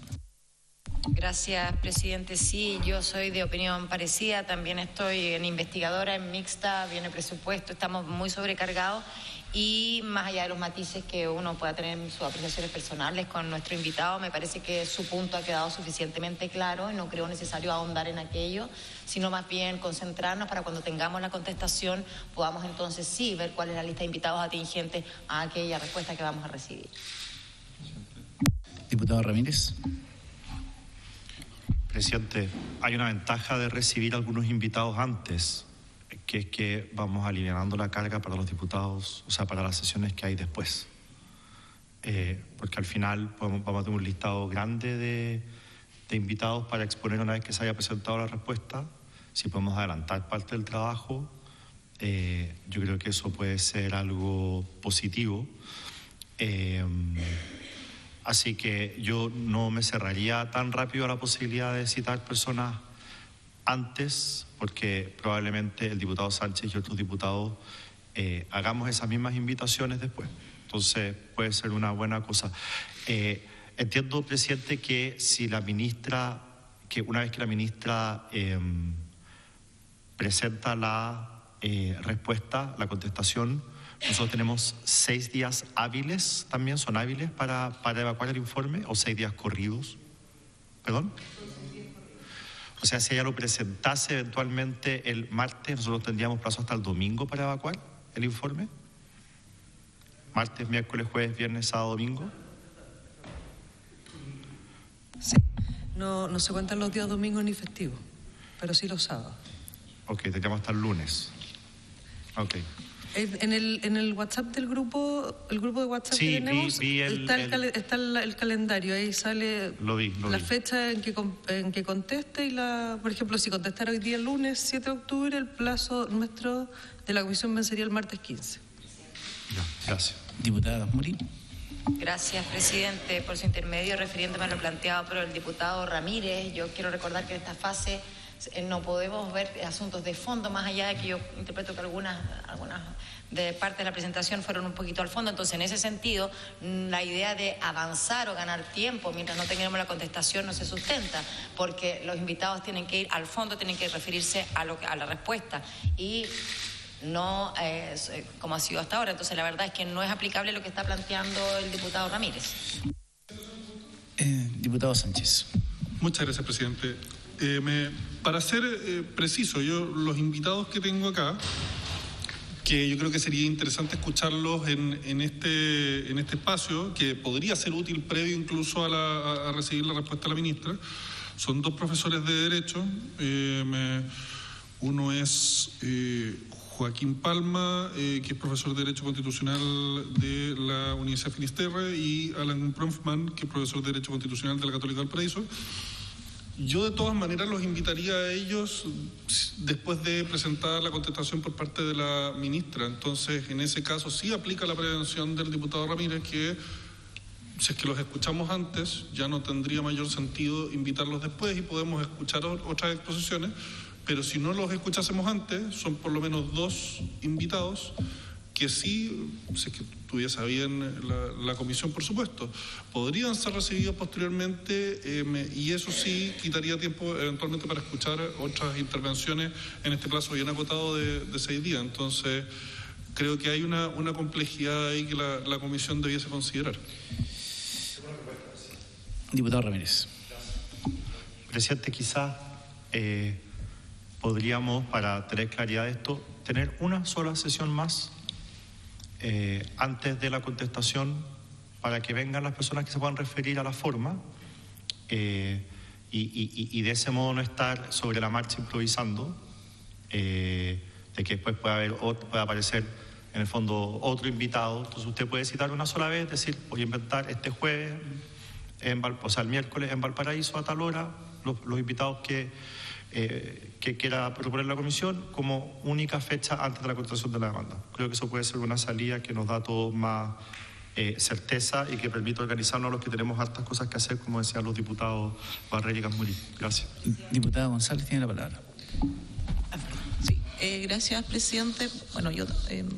Gracias, presidente. Sí, yo soy de opinión parecida. También estoy en investigadora, en mixta, viene presupuesto, estamos muy sobrecargados y más allá de los matices que uno pueda tener en sus apreciaciones personales con nuestro invitado, me parece que su punto ha quedado suficientemente claro y no creo necesario ahondar en aquello, sino más bien concentrarnos para cuando tengamos la contestación podamos entonces sí ver cuál es la lista de invitados atingentes a aquella respuesta que vamos a recibir. Diputado Ramírez. Presidente, hay una ventaja de recibir algunos invitados antes, que es que vamos aliviando la carga para los diputados, o sea, para las sesiones que hay después. Porque al final vamos a tener un listado grande de invitados para exponer una vez que se haya presentado la respuesta. Si podemos adelantar parte del trabajo, yo creo que eso puede ser algo positivo. Así que yo no me cerraría tan rápido a la posibilidad de citar personas antes, porque probablemente el diputado Sánchez y otros diputados hagamos esas mismas invitaciones después. Entonces puede ser una buena cosa. Entiendo, presidente, que si la ministra, que una vez que la ministra presenta la respuesta, la contestación, nosotros tenemos 6 días hábiles, también son hábiles para evacuar el informe, o 6 días corridos. ¿Perdón? O sea, si ella lo presentase eventualmente el martes, nosotros tendríamos plazo hasta el domingo para evacuar el informe. Martes, miércoles, jueves, viernes, sábado, domingo. Sí, no se cuentan los días domingos ni festivos, pero sí los sábados. Ok, tendríamos hasta el lunes. Ok. En el WhatsApp del grupo, el grupo de WhatsApp sí, que tenemos, vi está el calendario, ahí sale la fecha en que conteste y por ejemplo, si contestara hoy día el lunes 7 de octubre, el plazo nuestro de la comisión vencería el martes 15. Ya, gracias. Diputada Gasmuri. Gracias, presidente, por su intermedio, refiriéndome a lo planteado por el diputado Ramírez. Yo quiero recordar que en esta fase no podemos ver asuntos de fondo, más allá de que yo interpreto que algunas de parte de la presentación fueron un poquito al fondo. Entonces, en ese sentido, la idea de avanzar o ganar tiempo mientras no tengamos la contestación no se sustenta, porque los invitados tienen que ir al fondo, tienen que referirse a la respuesta y no como ha sido hasta ahora. Entonces, la verdad es que no es aplicable lo que está planteando el diputado Ramírez. Diputado Sánchez. Muchas gracias, presidente. Para ser preciso, yo los invitados que tengo acá, que yo creo que sería interesante escucharlos en este espacio, que podría ser útil previo incluso a recibir la respuesta de la ministra, son 2 profesores de Derecho. Uno es Joaquín Palma, que es profesor de Derecho Constitucional de la Universidad Finisterre, y Alan Bronfman, que es profesor de Derecho Constitucional de la Católica del Paraíso. Yo de todas maneras los invitaría a ellos después de presentar la contestación por parte de la ministra. Entonces, en ese caso sí aplica la prevención del diputado Ramírez, que si es que los escuchamos antes, ya no tendría mayor sentido invitarlos después y podemos escuchar otras exposiciones, pero si no los escuchásemos antes, son por lo menos 2 invitados que sí, si es que tuviese bien la comisión, por supuesto, podrían ser recibidos posteriormente y eso sí quitaría tiempo eventualmente para escuchar otras intervenciones en este plazo bien acotado de 6 días. Entonces, creo que hay una complejidad ahí que la comisión debiese considerar. Diputado Ramírez. Presidente, quizás podríamos, para tener claridad de esto, tener una sola sesión más antes de la contestación para que vengan las personas que se puedan referir a la forma y de ese modo no estar sobre la marcha improvisando, de que después pueda aparecer en el fondo otro invitado. Entonces usted puede citar una sola vez, decir, voy a inventar este jueves, el miércoles en Valparaíso a tal hora, los invitados que quiera proponer la comisión como única fecha antes de la contestación de la demanda. Creo que eso puede ser una salida que nos da a todos más certeza y que permite organizarnos a los que tenemos hartas cosas que hacer, como decían los diputados Barrera y Campbell. Gracias. Diputada González tiene la palabra. Sí, gracias, presidente. Bueno, yo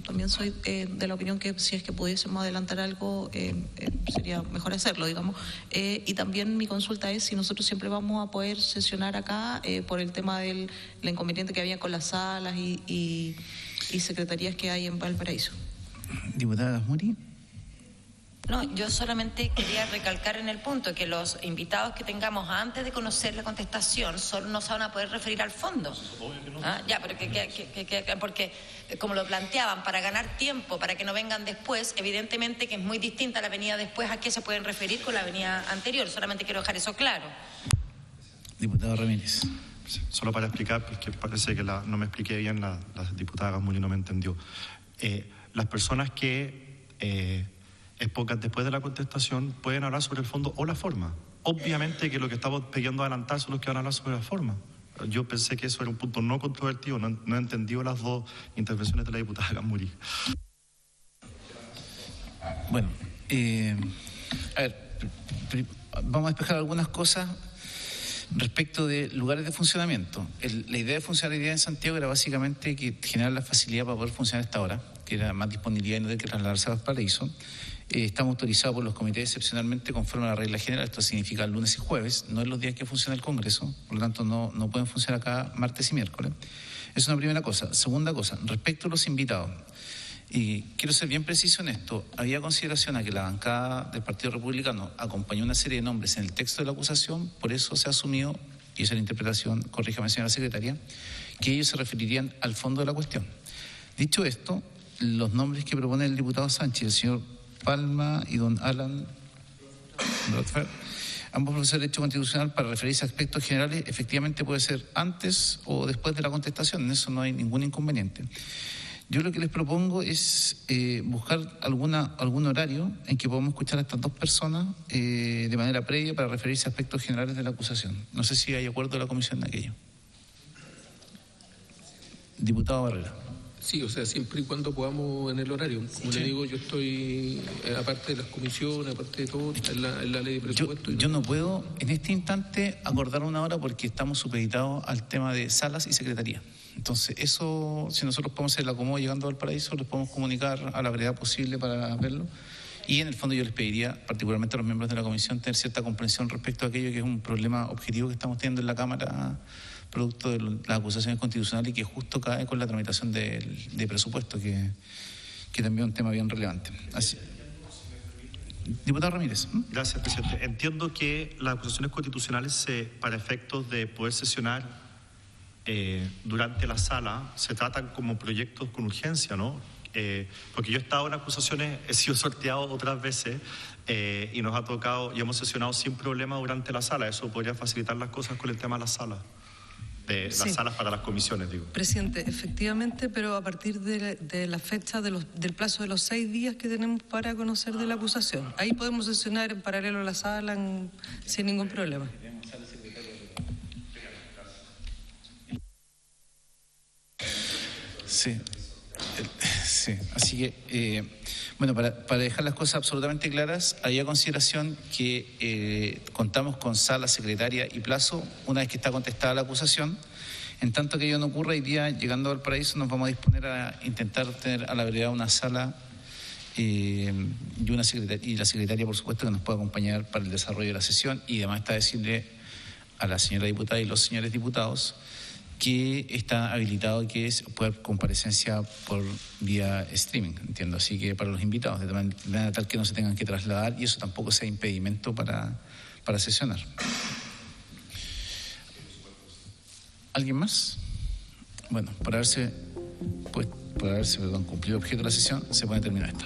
también soy de la opinión que si es que pudiésemos adelantar algo, sería mejor hacerlo, digamos. Y también mi consulta es si nosotros siempre vamos a poder sesionar acá por el tema del inconveniente que había con las salas y secretarías que hay en Valparaíso. Diputada Gasmuri. No, yo solamente quería recalcar en el punto que los invitados que tengamos antes de conocer la contestación solo no se van a poder referir al fondo. ¿Ah? Ya, pero porque como lo planteaban, para ganar tiempo, para que no vengan después, evidentemente que es muy distinta la venida después a qué se pueden referir con la venida anterior. Solamente quiero dejar eso claro. Diputado Ramírez. Sí, solo para explicar, porque parece que no me expliqué bien, la diputada Gasmuri no me entendió. Las personas que expongan después de la contestación pueden hablar sobre el fondo o la forma. Obviamente que lo que estamos pidiendo adelantar son los que van a hablar sobre la forma. Yo pensé que eso era un punto no controvertido, no he entendido las dos intervenciones de la diputada Gasmuri. Bueno, a ver, vamos a despejar algunas cosas respecto de lugares de funcionamiento. La idea de funcionalidad en Santiago era básicamente que generar la facilidad para poder funcionar a esta hora, que era más disponibilidad y no tener que trasladarse a Valparaíso. Estamos autorizados por los comités excepcionalmente conforme a la regla general. Esto significa lunes y jueves, no en los días que funciona el Congreso, por lo tanto no pueden funcionar acá martes y miércoles. Es una primera cosa. Segunda cosa, respecto a los invitados, y quiero ser bien preciso en esto, había consideración a que la bancada del Partido Republicano acompañó una serie de nombres en el texto de la acusación, por eso se ha asumido, y esa es la interpretación, corríjame señora secretaria, que ellos se referirían al fondo de la cuestión. Dicho esto, los nombres que propone el diputado Sánchez, el señor Palma y don Alan Brodfer, ambos profesores de Derecho Constitucional, para referirse a aspectos generales, efectivamente puede ser antes o después de la contestación, en eso no hay ningún inconveniente. Yo lo que les propongo es buscar algún horario en que podamos escuchar a estas dos personas de manera previa para referirse a aspectos generales de la acusación. No sé si hay acuerdo de la comisión de aquello. Diputado Barrera. Sí, o sea, siempre y cuando podamos en el horario. Como le digo, yo estoy, aparte de las comisiones, aparte de todo, en la ley de presupuesto. Yo no puedo en este instante acordar una hora porque estamos supeditados al tema de salas y secretaría. Entonces, eso, si nosotros podemos hacer el acomodo llegando al Paraíso, les podemos comunicar a la brevedad posible para verlo. Y en el fondo yo les pediría, particularmente a los miembros de la comisión, tener cierta comprensión respecto a aquello que es un problema objetivo que estamos teniendo en la Cámara, producto de las acusaciones constitucionales y que justo cae con la tramitación de presupuesto, que también es un tema bien relevante. Así. Diputado Ramírez. Gracias, presidente. Entiendo que las acusaciones constitucionales, para efectos de poder sesionar durante la sala, se tratan como proyectos con urgencia, ¿no? Porque yo he estado en acusaciones, he sido sorteado otras veces y nos ha tocado y hemos sesionado sin problema durante la sala. Eso podría facilitar las cosas con el tema de la sala. De las salas para las comisiones, digo. Presidente, efectivamente, pero a partir de la fecha del plazo de los 6 días que tenemos para conocer de la acusación. Ahí podemos sesionar en paralelo a la sala sin ningún problema. Sí, así que, bueno, para dejar las cosas absolutamente claras, había consideración que contamos con sala, secretaria y plazo una vez que está contestada la acusación. En tanto que ello no ocurra, hoy día, llegando al Paraíso, nos vamos a disponer a intentar tener a la brevedad una sala y la secretaria, por supuesto, que nos pueda acompañar para el desarrollo de la sesión. Y además está decirle a la señora diputada y los señores diputados que está habilitado, que es poder comparecencia por vía streaming, entiendo, así que para los invitados, de manera tal que no se tengan que trasladar y eso tampoco sea impedimento para sesionar. ¿Alguien más? Bueno, por haberse cumplido el objeto de la sesión, se puede terminar esta.